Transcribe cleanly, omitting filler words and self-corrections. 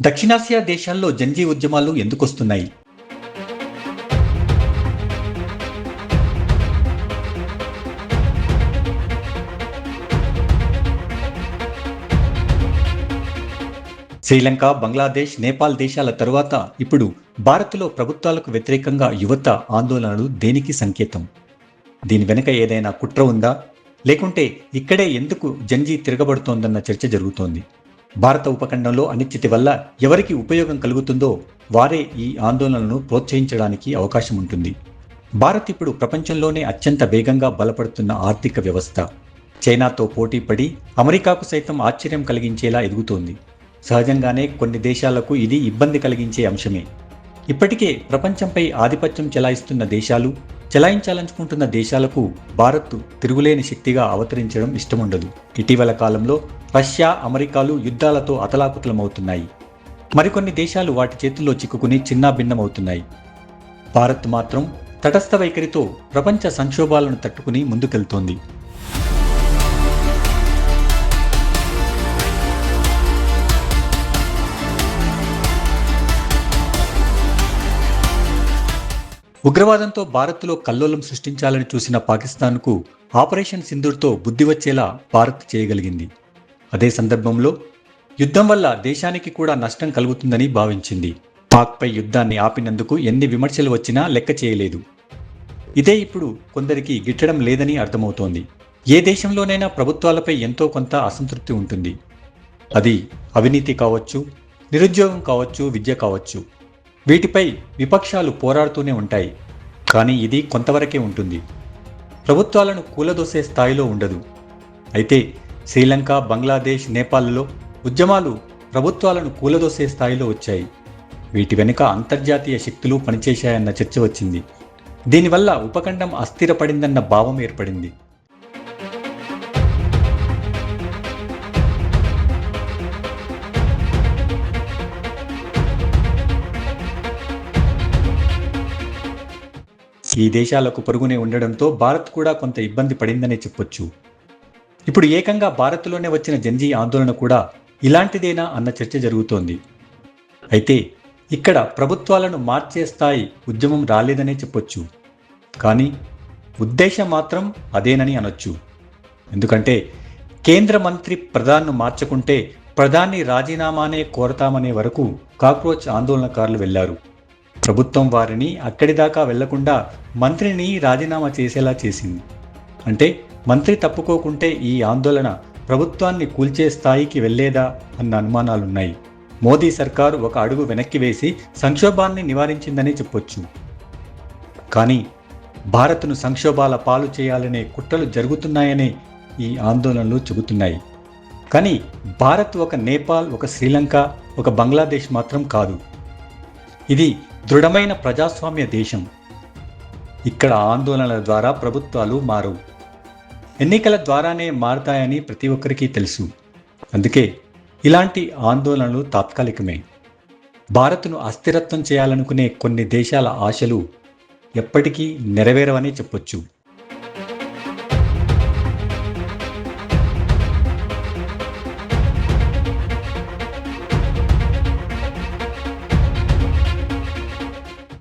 దక్షిణాసియా దేశాల్లో జంజీ ఉద్యమాలు ఎందుకొస్తున్నాయి? శ్రీలంక, బంగ్లాదేశ్, నేపాల్ దేశాల తరువాత ఇప్పుడు భారత్లో ప్రభుత్వాలకు వ్యతిరేకంగా యువత ఆందోళనలు దేనికి సంకేతం? దీని వెనుక ఏదైనా కుట్ర ఉందా? లేకుంటే ఇక్కడే ఎందుకు జంజీ తిరగబడుతోందన్న చర్చ జరుగుతోంది. భారత ఉపఖండంలో అనిశ్చితి వల్ల ఎవరికి ఉపయోగం కలుగుతుందో వారే ఈ ఆందోళనలను ప్రోత్సహించడానికి అవకాశం ఉంటుంది. భారత్ ఇప్పుడు ప్రపంచంలోనే అత్యంత వేగంగా బలపడుతున్న ఆర్థిక వ్యవస్థ. చైనాతో పోటీపడి అమెరికాకు సైతం ఆశ్చర్యం కలిగించేలా ఎదుగుతోంది. సహజంగానే కొన్ని దేశాలకు ఇది ఇబ్బంది కలిగించే అంశమే. ఇప్పటికే ప్రపంచంపై ఆధిపత్యం చెలాయిస్తున్న దేశాలు, చెలాయించాలనుకుంటున్న దేశాలకు భారత్ తిరుగులేని శక్తిగా అవతరించడం ఇష్టముండదు. ఇటీవల కాలంలో రష్యా, అమెరికాలు యుద్ధాలతో అతలాకుతలమవుతున్నాయి. మరికొన్ని దేశాలు వాటి చేతుల్లో చిక్కుకుని చిన్నాభిన్నమవుతున్నాయి. భారత్ మాత్రం తటస్థ వైఖరితో ప్రపంచ సంక్షోభాలను తట్టుకుని ముందుకెళ్తోంది. ఉగ్రవాదంతో భారత్లో కల్లోలం సృష్టించాలని చూసిన పాకిస్తాన్కు ఆపరేషన్ సింధూర్తో బుద్ధి వచ్చేలా భారత్ చేయగలిగింది. అదే సందర్భంలో యుద్ధం వల్ల దేశానికి కూడా నష్టం కలుగుతుందని భావించింది. పాక్పై యుద్ధాన్ని ఆపినందుకు ఎన్ని విమర్శలు వచ్చినా లెక్క చేయలేదు. ఇదే ఇప్పుడు కొందరికి గిట్టడం లేదని అర్థమవుతోంది. ఏ దేశంలోనైనా ప్రభుత్వాలపై ఎంతో కొంత అసంతృప్తి ఉంటుంది. అది అవినీతి కావచ్చు, నిరుద్యోగం కావచ్చు, విద్య కావచ్చు. వీటిపై విపక్షాలు పోరాడుతూనే ఉంటాయి. కానీ ఇది కొంతవరకే ఉంటుంది. ప్రభుత్వాలను కూలదోసే స్థాయిలో ఉండదు. అయితే శ్రీలంక, బంగ్లాదేశ్, నేపాల్లో ఉద్యమాలు ప్రభుత్వాలను కూలదోసే స్థాయిలో వచ్చాయి. వీటి వెనుక అంతర్జాతీయ శక్తులు పనిచేశాయన్న చర్చ వచ్చింది. దీనివల్ల ఉపఖండం అస్థిరపడిందన్న భావం ఏర్పడింది. ఈ దేశాలకు పొరుగునే ఉండడంతో భారత్ కూడా కొంత ఇబ్బంది పడిందనే చెప్పొచ్చు. ఇప్పుడు ఏకంగా భారత్లోనే వచ్చిన జంజీ ఆందోళన కూడా ఇలాంటిదేనా అన్న చర్చ జరుగుతోంది. అయితే ఇక్కడ ప్రభుత్వాలను మార్చే స్థాయి ఉద్యమం రాలేదనే చెప్పొచ్చు. కానీ ఉద్దేశం మాత్రం అదేనని అనొచ్చు. ఎందుకంటే కేంద్ర మంత్రి ప్రధాన్ను మార్చకుంటే ప్రధాని రాజీనామానే కోరతామనే వరకు కాక్రోచ్ ఆందోళనకారులు వెళ్లారు. ప్రభుత్వం వారిని అక్కడి దాకా వెళ్లకుండా మంత్రిని రాజీనామా చేసేలా చేసింది. అంటే మంత్రి తప్పుకోకుంటే ఈ ఆందోళన ప్రభుత్వాన్ని కూల్చే స్థాయికి వెళ్లేదా అన్న అనుమానాలున్నాయి. మోదీ సర్కారు ఒక అడుగు వెనక్కి వేసి సంక్షోభాన్ని నివారించిందని చెప్పొచ్చు. కానీ భారత్ను సంక్షోభాల పాలు చేయాలనే కుట్రలు జరుగుతున్నాయనే ఈ ఆందోళనలు చెబుతున్నాయి. కానీ భారత్ ఒక నేపాల్, ఒక శ్రీలంక, ఒక బంగ్లాదేశ్ మాత్రం కాదు. ఇది దృఢమైన ప్రజాస్వామ్య దేశం. ఇక్కడ ఆందోళనల ద్వారా ప్రభుత్వాలు మారవు, ఎన్నికల ద్వారానే మారతాయని ప్రతి ఒక్కరికి తెలుసు. అందుకే ఇలాంటి ఆందోళనలు తాత్కాలికమే. భారత్ను అస్థిరత్వం చేయాలనుకునే కొన్ని దేశాల ఆశలు ఎప్పటికీ నెరవేరవని చెప్పొచ్చు.